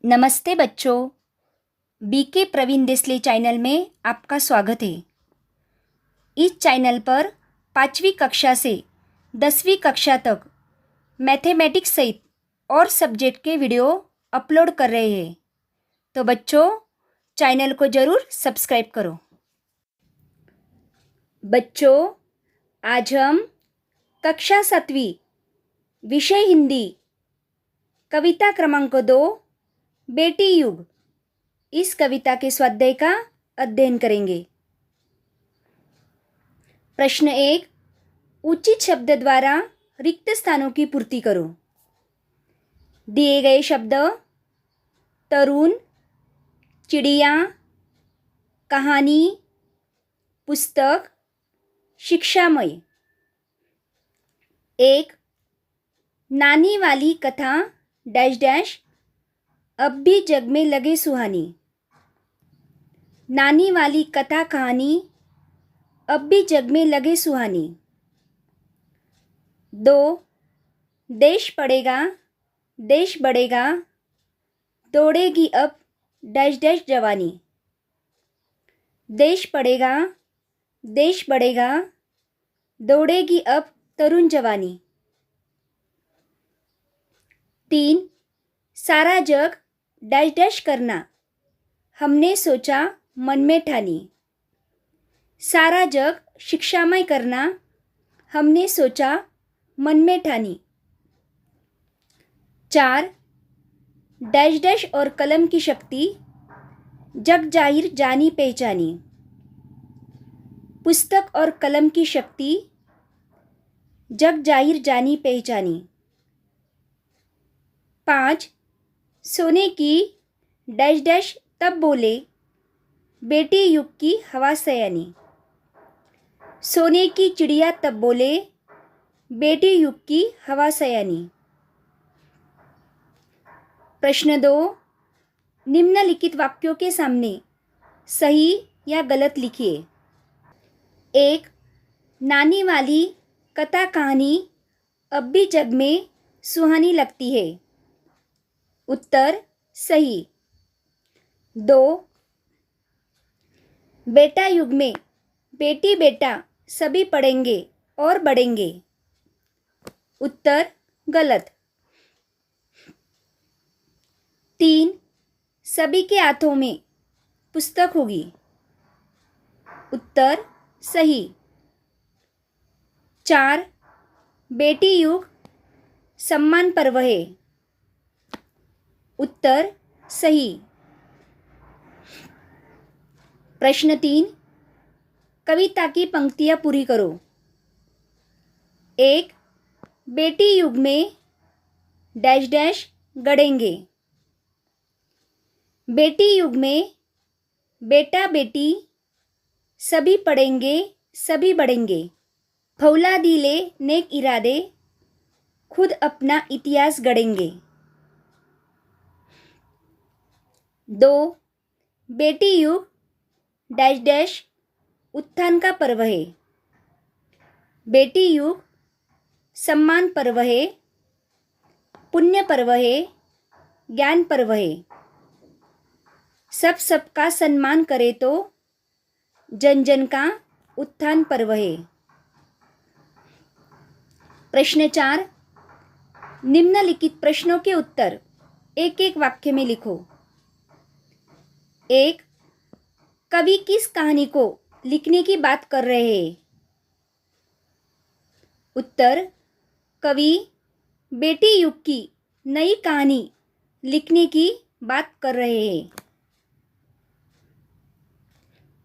नमस्ते बच्चों। BK Praveen Desale channel में आपका स्वागत है। इस चैनल पर 5वीं कक्षा से 10वीं कक्षा तक मैथमेटिक्स सहित और सब्जेक्ट के वीडियो अपलोड कर रहे हैं, तो बच्चों चैनल को ज़रूर सब्सक्राइब करो। बच्चों, आज हम कक्षा 7वीं विषय हिंदी कविता क्रमांक 2 बेटी युग इस कविता के स्वाध्याय का अध्ययन करेंगे। प्रश्न 1, उचित शब्द द्वारा रिक्त स्थानों की पूर्ति करो। दिए गए शब्द तरुण, चिड़िया, कहानी, पुस्तक, शिक्षामय। 1, नानी वाली कथा डैश डैश अब भी जग में लगे सुहानी। नानी वाली कथा कहानी अब भी जग में लगे सुहानी। 2, देश बढ़ेगा दौड़ेगी अब डैश डैश जवानी। देश बढ़ेगा दौड़ेगी अब तरुण जवानी। 3, सारा जग डैश डैश करना हमने सोचा मन में ठानी। सारा जग शिक्षामय करना हमने सोचा मन में ठानी। 4, डैश डैश और कलम की शक्ति जग जाहिर जानी पहचानी। पुस्तक और कलम की शक्ति जग जाहिर जानी पहचानी। 5, सोने की डैश डैश तब बोले बेटी युग की हवा सयानी। सोने की चिड़िया तब बोले बेटी युग की हवा सयानी। प्रश्न 2, निम्नलिखित वाक्यों के सामने सही या गलत लिखिए। 1, नानी वाली कथा कहानी अब भी जग में सुहानी लगती है। उत्तर सही। 2, बेटा युग में बेटी बेटा सभी पढ़ेंगे और बढ़ेंगे। उत्तर गलत। 3, सभी के हाथों में पुस्तक होगी। उत्तर सही। 4, बेटी युग सम्मान पर्व है। उत्तर सही। प्रश्न 3, कविता की पंक्तियाँ पूरी करो। 1, बेटी युग में डैश डैश गढ़ेंगे। बेटी युग में बेटा बेटी सभी पढ़ेंगे सभी बढ़ेंगे। फौलादीले नेक इरादे खुद अपना इतिहास गढ़ेंगे। 2, बेटी युग डैश डैश उत्थान का पर्व है। बेटी युग सम्मान पर्व है, पुण्य पर्व है, ज्ञान पर्व है। सब सबका सम्मान करे तो जन जन का उत्थान पर्व है। प्रश्न 4, निम्नलिखित प्रश्नों के उत्तर एक एक वाक्य में लिखो। 1, कवि किस कहानी को लिखने की बात कर रहे हैं। उत्तर, कवि बेटी युग की नई कहानी लिखने की बात कर रहे हैं।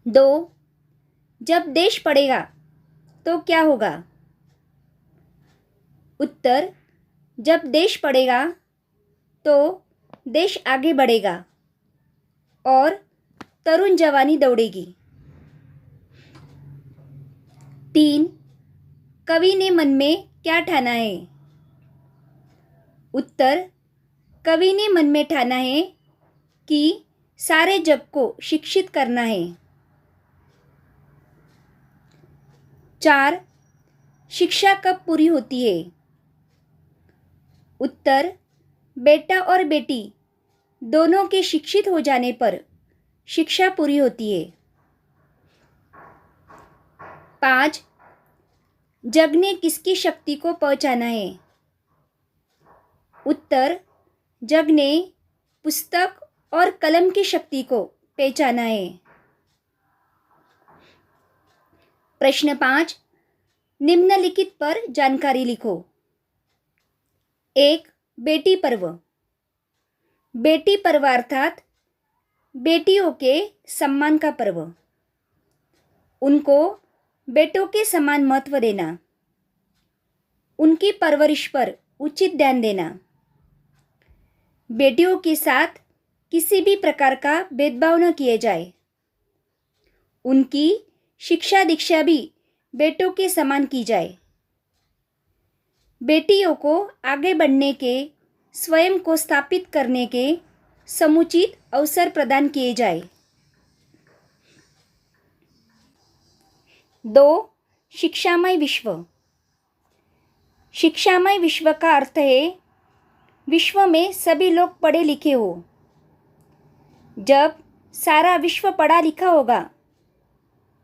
2, जब देश पढ़ेगा तो क्या होगा। उत्तर, जब देश पढ़ेगा तो देश आगे बढ़ेगा और तरुण जवानी दौड़ेगी। 3, कवि ने मन में क्या ठाना है। उत्तर, कवि ने मन में ठाना है कि सारे जग को शिक्षित करना है। 4, शिक्षा कब पूरी होती है। उत्तर, बेटा और बेटी दोनों के शिक्षित हो जाने पर शिक्षा पूरी होती है। 5. जग ने किसकी शक्ति को पहचाना है? उत्तर, जग ने पुस्तक और कलम की शक्ति को पहचाना है। प्रश्न 5. निम्नलिखित पर जानकारी लिखो। 1. बेटी पर्व। बेटी पर्व अर्थात बेटियों के सम्मान का पर्व। उनको बेटों के समान महत्व देना, उनकी परवरिश पर उचित ध्यान देना, बेटियों के साथ किसी भी प्रकार का भेदभाव न किए जाए, उनकी शिक्षा दीक्षा भी बेटों के समान की जाए, बेटियों को आगे बढ़ने के, स्वयं को स्थापित करने के समुचित अवसर प्रदान किए जाए। 2. शिक्षामय विश्व। शिक्षामय विश्व का अर्थ है विश्व में सभी लोग पढ़े लिखे हो। जब सारा विश्व पढ़ा लिखा होगा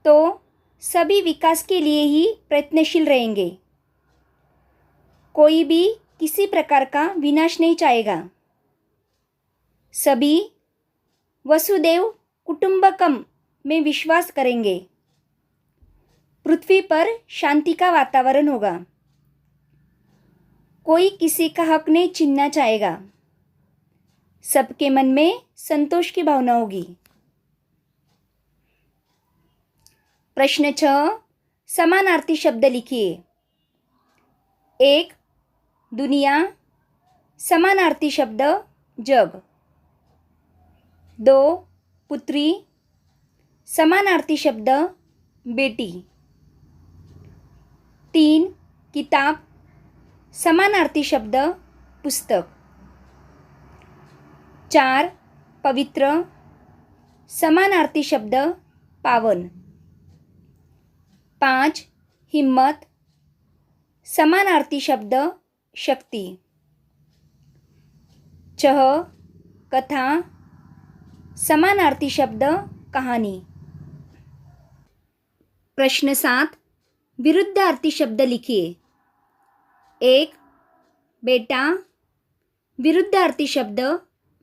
तो सभी विकास के लिए ही प्रयत्नशील रहेंगे। कोई भी किसी प्रकार का विनाश नहीं चाहेगा। सभी वसुदेव कुटुंबकम में विश्वास करेंगे। पृथ्वी पर शांति का वातावरण होगा। कोई किसी का हक नहीं छीनना चाहेगा। सबके मन में संतोष की भावना होगी। प्रश्न 6. समानार्थी शब्द लिखिए। 1. दुनिया। समानार्थी शब्द जग। 2. पुत्री। समानार्थी शब्द बेटी। 3. किताब। समानार्थी शब्द पुस्तक। 4. पवित्र। समानार्थी शब्द पावन। 5. हिम्मत। समानार्थी शब्द शक्ति। 6. कथा। समानार्थी शब्द कहानी। प्रश्न 7. विरुद्धार्थी शब्द लिखिए। 1. बेटा। विरुद्धार्थी शब्द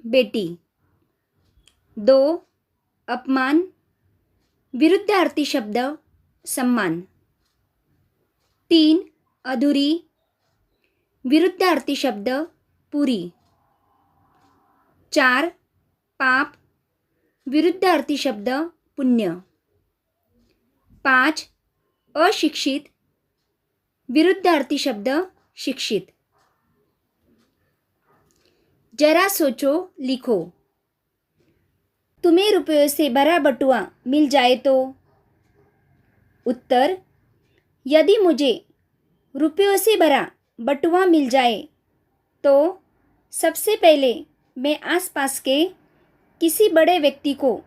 बेटी। 2. अपमान। विरुद्धार्थी शब्द सम्मान। 3. अधूरी। विरुद्धार्थी शब्द पूरी। 4. पाप। विरुद्धार्थी शब्द पुण्य। 5. अशिक्षित। विरुद्धार्थी शब्द शिक्षित। जरा सोचो, लिखो। तुम्हें रुपयों से भरा बटुआ मिल जाए तो? उत्तर, यदि मुझे रुपयों से भरा बटुआ मिल जाए तो सबसे पहले मैं आसपास के किसी बड़े व्यक्ति को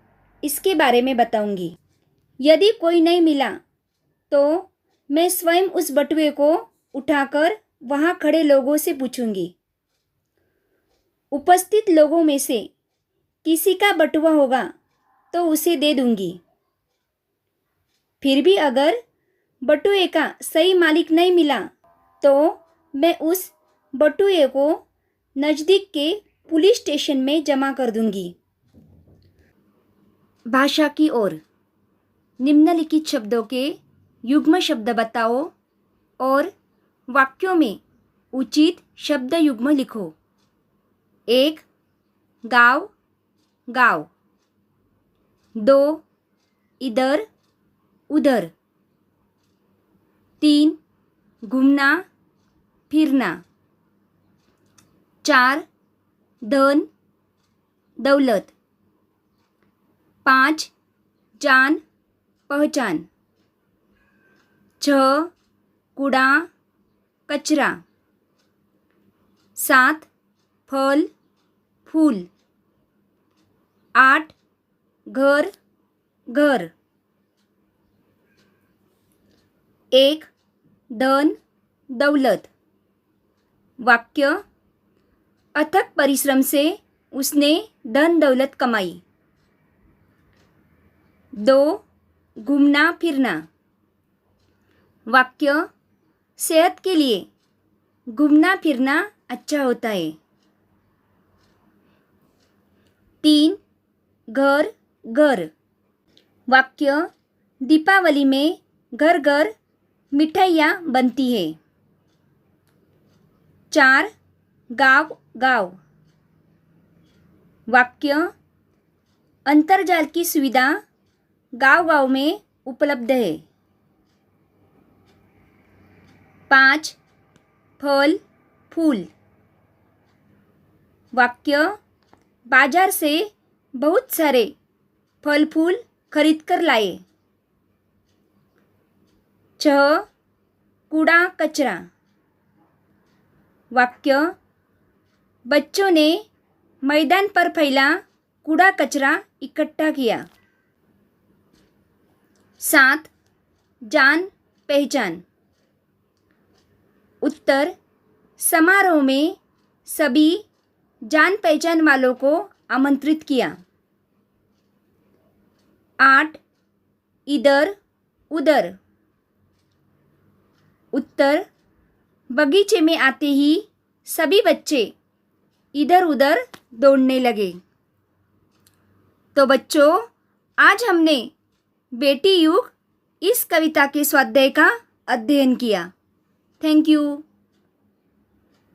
इसके बारे में बताऊंगी। यदि कोई नहीं मिला तो मैं स्वयं उस बटुए को उठाकर वहाँ खड़े लोगों से पूछूंगी। उपस्थित लोगों में से किसी का बटुआ होगा तो उसे दे दूंगी। फिर भी अगर बटुए का सही मालिक नहीं मिला तो मैं उस बटुए को नज़दीक के पुलिस स्टेशन में जमा कर दूंगी। भाषा की ओर। निम्नलिखित शब्दों के युग्म शब्द बताओ और वाक्यों में उचित शब्द युग्म लिखो। 1. गाँव, गाँव। 2. इधर, उधर। 3. घूमना, फिरना। 4. धन, दौलत। 5. जान, पहचान। 6. कूड़ा, कचरा। 7. फल, फूल। 8. घर, घर। 1. धन, दौलत। वाक्य, अथक परिश्रम से उसने धन दौलत कमाई। 2. घूमना फिरना। वाक्य सेहत के लिए घूमना फिरना अच्छा होता है। 3. घर घर। वाक्य दीपावली में घर घर मिठाइयाँ बनती है। 4. गाँव गाँव। वाक्य अंतर्जाल की सुविधा गाँव गाँव में उपलब्ध है। 5. फल फूल। वाक्य बाजार से बहुत सारे फल फूल खरीद कर लाए। 6. कूड़ा कचरा। वाक्य बच्चों ने मैदान पर फैला कूड़ा कचरा इकट्ठा किया। 7. जान पहचान। उत्तर समारोह में सभी जान पहचान वालों को आमंत्रित किया। 8. इधर उधर। उत्तर बगीचे में आते ही सभी बच्चे इधर उधर दौड़ने लगे। तो बच्चों, आज हमने बेटी युग इस कविता के स्वाध्याय का अध्ययन किया। Thank you.